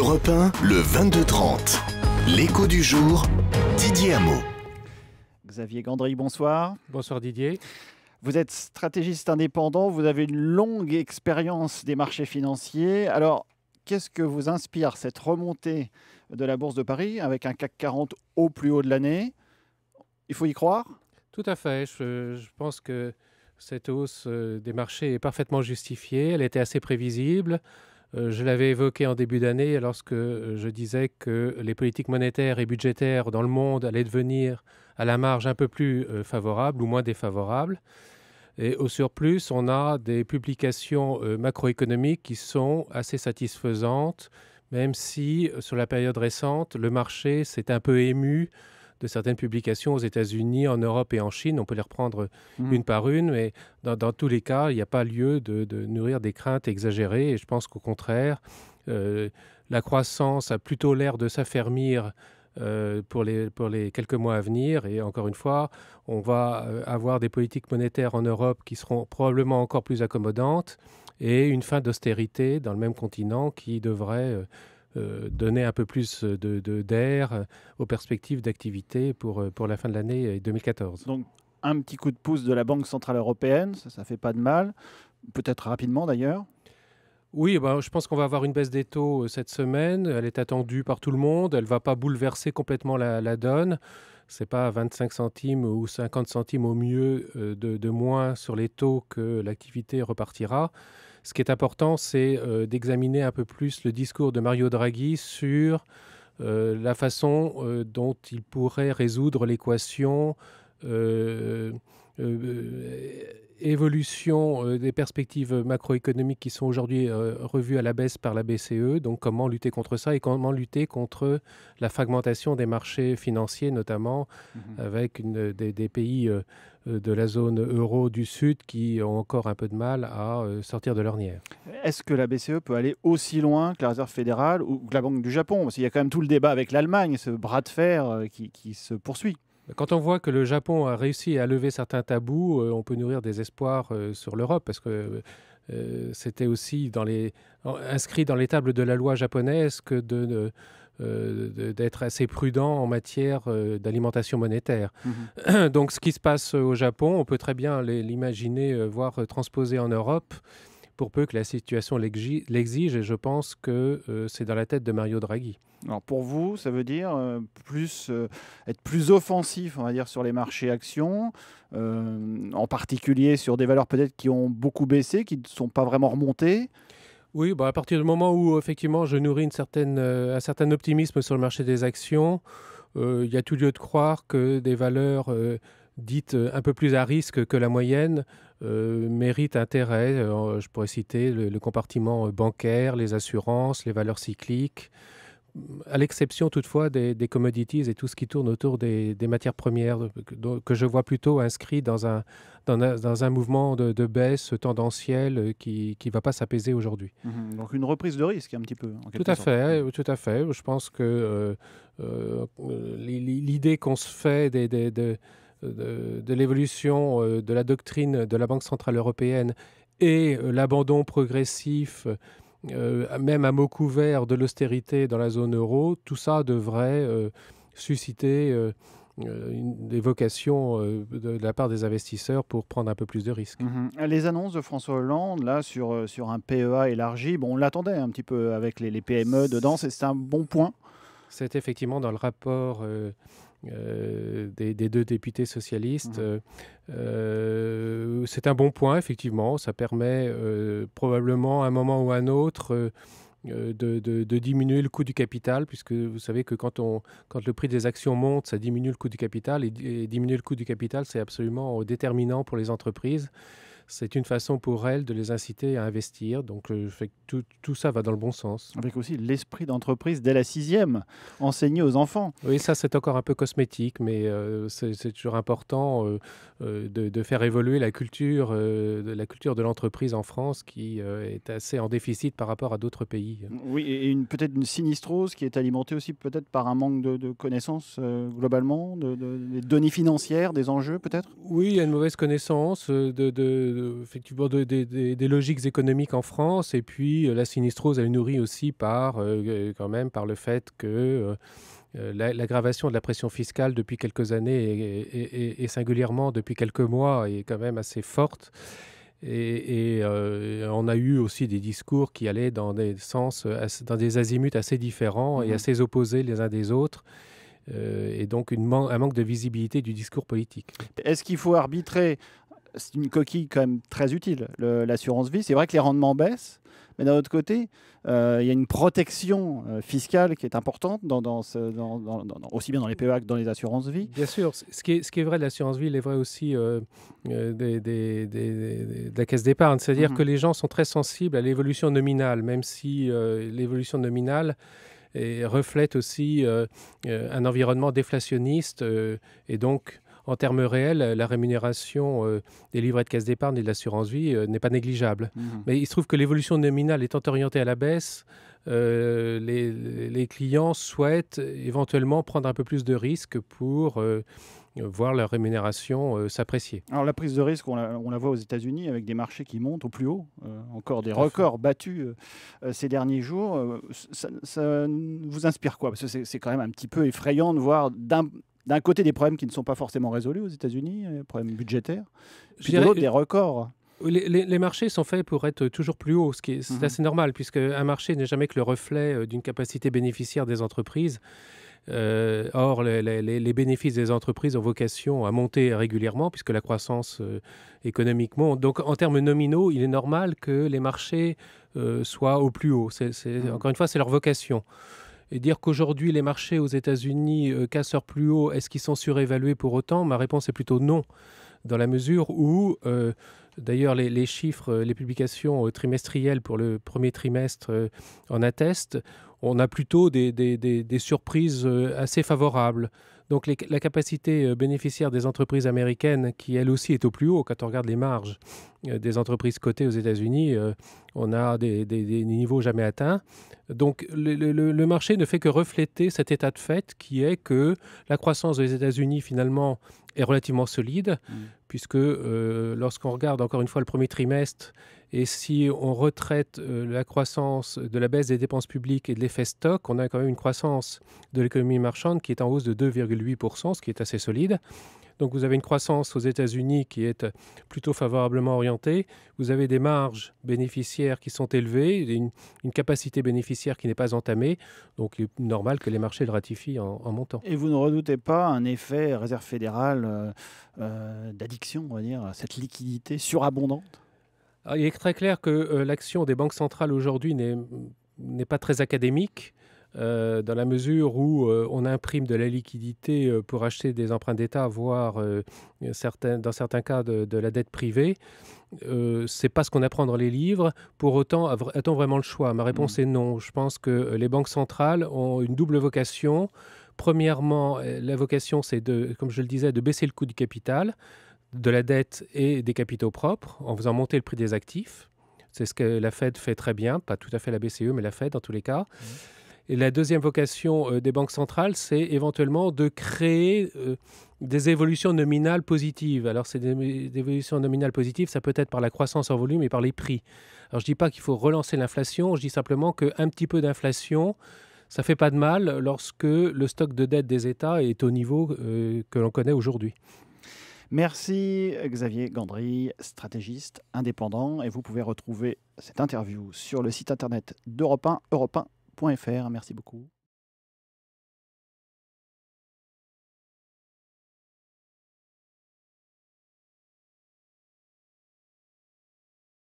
Europe 1, le 22-30. L'écho du jour, Didier Hameau. Xavier Gandry, bonsoir. Bonsoir Didier. Vous êtes stratégiste indépendant, vous avez une longue expérience des marchés financiers. Alors, qu'est-ce que vous inspire cette remontée de la Bourse de Paris avec un CAC 40 au plus haut de l'année? Il faut y croire? Tout à fait. Je pense que cette hausse des marchés est parfaitement justifiée. Elle était assez prévisible. Je l'avais évoqué en début d'année lorsque je disais que les politiques monétaires et budgétaires dans le monde allaient devenir à la marge un peu plus favorables ou moins défavorables. Et au surplus, on a des publications macroéconomiques qui sont assez satisfaisantes, même si sur la période récente, le marché s'est un peu ému de certaines publications aux États-Unis, en Europe et en Chine. On peut les reprendre une par une, mais dans tous les cas, il n'y a pas lieu de nourrir des craintes exagérées. Et je pense qu'au contraire, la croissance a plutôt l'air de s'affermir pour les quelques mois à venir. Et encore une fois, on va avoir des politiques monétaires en Europe qui seront probablement encore plus accommodantes et une fin d'austérité dans le même continent qui devrait donner un peu plus d'air aux perspectives d'activité pour la fin de l'année 2014. Donc, un petit coup de pouce de la Banque Centrale Européenne, ça ne fait pas de mal, peut-être rapidement d'ailleurs. Oui, je pense qu'on va avoir une baisse des taux cette semaine. Elle est attendue par tout le monde. Elle ne va pas bouleverser complètement la donne. Ce n'est pas 25 centimes ou 50 centimes au mieux de moins sur les taux que l'activité repartira. Ce qui est important, c'est d'examiner un peu plus le discours de Mario Draghi sur la façon dont il pourrait résoudre l'équation évolution des perspectives macroéconomiques qui sont aujourd'hui revues à la baisse par la BCE. Donc comment lutter contre ça et comment lutter contre la fragmentation des marchés financiers, notamment avec des pays de la zone euro du Sud qui ont encore un peu de mal à sortir de l'ornière. Est-ce que la BCE peut aller aussi loin que la Réserve fédérale ou que la Banque du Japon? Parce qu'il y a quand même tout le débat avec l'Allemagne, ce bras de fer qui se poursuit. Quand on voit que le Japon a réussi à lever certains tabous, on peut nourrir des espoirs sur l'Europe, parce que c'était aussi inscrit dans les tables de la loi japonaise que d'être assez prudent en matière d'alimentation monétaire. Donc ce qui se passe au Japon, on peut très bien l'imaginer, voire transposer en Europe, pour peu que la situation l'exige, et je pense que c'est dans la tête de Mario Draghi. Alors pour vous, ça veut dire être plus offensif, on va dire, sur les marchés actions, en particulier sur des valeurs peut-être qui ont beaucoup baissé, qui ne sont pas vraiment remontées. Oui, à partir du moment où effectivement je nourris un certain optimisme sur le marché des actions, il y a tout lieu de croire que des valeurs dites un peu plus à risque que la moyenne méritent intérêt. Je pourrais citer le compartiment bancaire, les assurances, les valeurs cycliques, à l'exception toutefois des commodities et tout ce qui tourne autour des matières premières, que je vois plutôt inscrit dans un mouvement de baisse tendancielle qui ne va pas s'apaiser aujourd'hui. Donc une reprise de risque un petit peu. Tout à fait. Je pense que l'idée qu'on se fait de l'évolution de la doctrine de la Banque Centrale Européenne et l'abandon progressif même à mot couvert de l'austérité dans la zone euro, tout ça devrait susciter des vocations de la part des investisseurs pour prendre un peu plus de risques. Les annonces de François Hollande là, sur un PEA élargi, on l'attendait un petit peu avec les PME dedans, c'est un bon point. C'est effectivement dans le rapport des deux députés socialistes. C'est un bon point, effectivement. Ça permet probablement à un moment ou à un autre de diminuer le coût du capital, puisque vous savez que quand le prix des actions monte, ça diminue le coût du capital, et diminuer le coût du capital, c'est absolument déterminant pour les entreprises. C'est une façon pour elles de les inciter à investir. Donc, tout ça va dans le bon sens. Avec aussi l'esprit d'entreprise dès la 6e, enseigné aux enfants. Oui, ça, c'est encore un peu cosmétique, mais c'est toujours important de faire évoluer la culture de l'entreprise en France, qui est assez en déficit par rapport à d'autres pays. Oui, et peut-être une sinistrose qui est alimentée aussi peut-être par un manque de connaissances globalement, des données financières, des enjeux peut-être. Oui, il y a une mauvaise connaissance effectivement des logiques économiques en France, et puis la sinistrose, elle est nourrie aussi quand même par le fait que l'aggravation de la pression fiscale depuis quelques années et singulièrement depuis quelques mois est quand même assez forte. Et on a eu aussi des discours qui allaient dans dans des azimuts assez différents et assez opposés les uns des autres. Et donc un manque de visibilité du discours politique. Est-ce qu'il faut arbitrer? C'est une coquille quand même très utile, l'assurance vie. C'est vrai que les rendements baissent, mais d'un autre côté, il y a une protection fiscale qui est importante aussi bien dans les PEA que dans les assurances vie. Bien sûr, ce qui est vrai de l'assurance vie, il est vrai aussi de la caisse d'épargne. C'est-à-dire que les gens sont très sensibles à l'évolution nominale, même si l'évolution nominale reflète aussi un environnement déflationniste et donc en termes réels, la rémunération des livrets de caisse d'épargne et de l'assurance vie n'est pas négligeable. Mais il se trouve que l'évolution nominale étant orientée à la baisse, les clients souhaitent éventuellement prendre un peu plus de risques pour voir leur rémunération s'apprécier. Alors la prise de risque, on la voit aux États-Unis avec des marchés qui montent au plus haut, encore des records battus ces derniers jours. Ça vous inspire quoi? Parce que c'est quand même un petit peu effrayant de voir d'un côté des problèmes qui ne sont pas forcément résolus aux États-Unis, des problèmes budgétaires, puis de l'autre des records. Les marchés sont faits pour être toujours plus hauts, c'est assez normal, puisque un marché n'est jamais que le reflet d'une capacité bénéficiaire des entreprises. Or, les bénéfices des entreprises ont vocation à monter régulièrement, puisque la croissance économique monte. Donc, en termes nominaux, il est normal que les marchés soient au plus haut. Encore une fois, c'est leur vocation. Et dire qu'aujourd'hui, les marchés aux États-Unis cassent leur plus haut, est-ce qu'ils sont surévalués pour autant? Ma réponse est plutôt non, dans la mesure où, d'ailleurs, les chiffres, les publications trimestrielles pour le premier trimestre en attestent, on a plutôt des surprises assez favorables. Donc la capacité bénéficiaire des entreprises américaines, qui elle aussi est au plus haut, quand on regarde les marges des entreprises cotées aux États-Unis, on a des niveaux jamais atteints. Donc le marché ne fait que refléter cet état de fait qui est que la croissance des États-Unis finalement est relativement solide, puisque lorsqu'on regarde encore une fois le premier trimestre, et si on retraite la croissance de la baisse des dépenses publiques et de l'effet stock, on a quand même une croissance de l'économie marchande qui est en hausse de 2,8%, ce qui est assez solide. Donc vous avez une croissance aux États-Unis qui est plutôt favorablement orientée. Vous avez des marges bénéficiaires qui sont élevées, une capacité bénéficiaire qui n'est pas entamée. Donc il est normal que les marchés le ratifient en montant. Et vous ne redoutez pas un effet réserve fédérale d'addiction, on va dire, à cette liquidité surabondante? Alors, il est très clair que l'action des banques centrales aujourd'hui n'est pas très académique. Dans la mesure où on imprime de la liquidité pour acheter des emprunts d'État, voire dans certains cas de la dette privée. C'est pas ce qu'on apprend dans les livres. Pour autant, a-t-on vraiment le choix? Ma réponse est non. Je pense que les banques centrales ont une double vocation. Premièrement, la vocation, c'est comme je le disais, de baisser le coût du capital, de la dette et des capitaux propres, en faisant monter le prix des actifs. C'est ce que la Fed fait très bien, pas tout à fait la BCE, mais la Fed en tous les cas. Et la deuxième vocation des banques centrales, c'est éventuellement de créer des évolutions nominales positives. Alors, ces évolutions nominales positives, ça peut être par la croissance en volume et par les prix. Alors, je ne dis pas qu'il faut relancer l'inflation, je dis simplement qu'un petit peu d'inflation, ça ne fait pas de mal lorsque le stock de dette des États est au niveau que l'on connaît aujourd'hui. Merci Xavier Gandry, stratégiste indépendant. Et vous pouvez retrouver cette interview sur le site internet d'Europe 1, europe1.fr. Merci beaucoup.